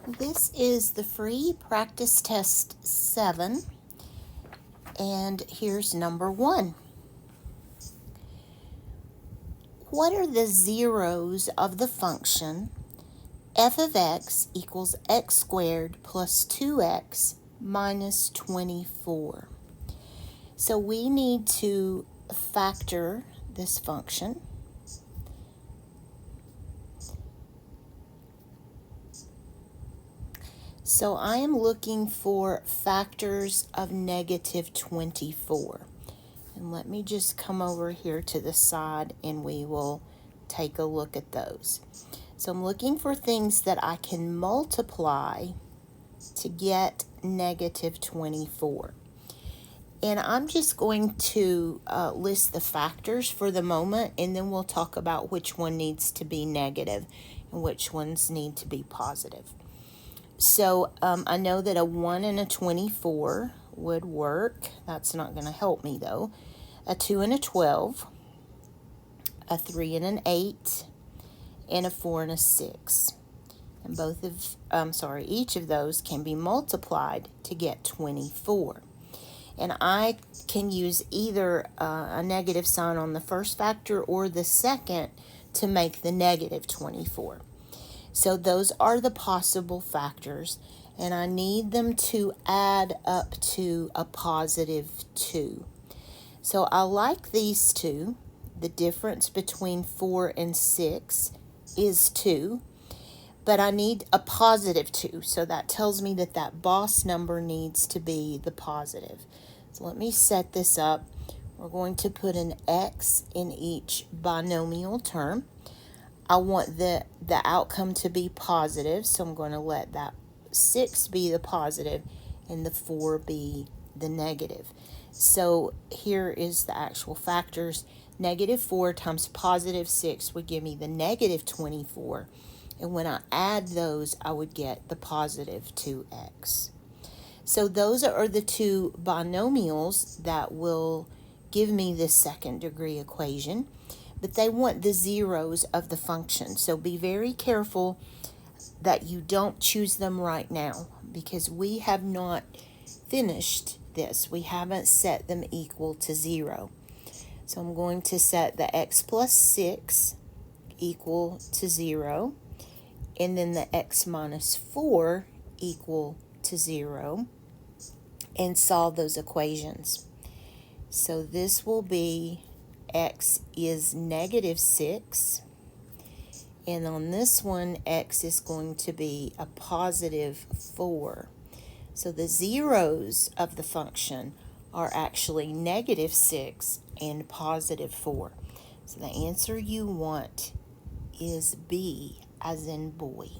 This is the free practice test 7, and here's number 1. What are the zeros of the function f of x equals x squared plus 2x minus 24? So we need to factor this function. So I am looking for factors of negative 24. And let me just come over here to the side and we will take a look at those. So I'm looking for things that I can multiply to get negative 24. And I'm just going to list the factors for the moment, and then we'll talk about which one needs to be negative and which ones need to be positive. So I know that a 1 and a 24 would work. That's not going to help me though. A 2 and a 12, a 3 and an 8, and a 4 and a 6. And each of those can be multiplied to get 24. And I can use either a negative sign on the first factor or the second to make the negative 24. So those are the possible factors, and I need them to add up to a positive 2. So I like these two. The difference between 4 and 6 is 2, but I need a positive 2. So that tells me that that boss number needs to be the positive. So let me set this up. We're going to put an x in each binomial term. I want the outcome to be positive, so I'm going to let that 6 be the positive and the 4 be the negative. So here is the actual factors. Negative 4 times positive 6 would give me the negative 24. And when I add those, I would get the positive 2x. So those are the two binomials that will give me this second degree equation. But they want the zeros of the function. So be very careful that you don't choose them right now, because we have not finished this. We haven't set them equal to 0. So I'm going to set the x plus 6 equal to 0, and then the x minus 4 equal to 0, and solve those equations. So this will be x is negative 6, and on this one x is going to be a positive 4. So the zeros of the function are actually negative 6 and positive 4. So the answer you want is B, as in boy.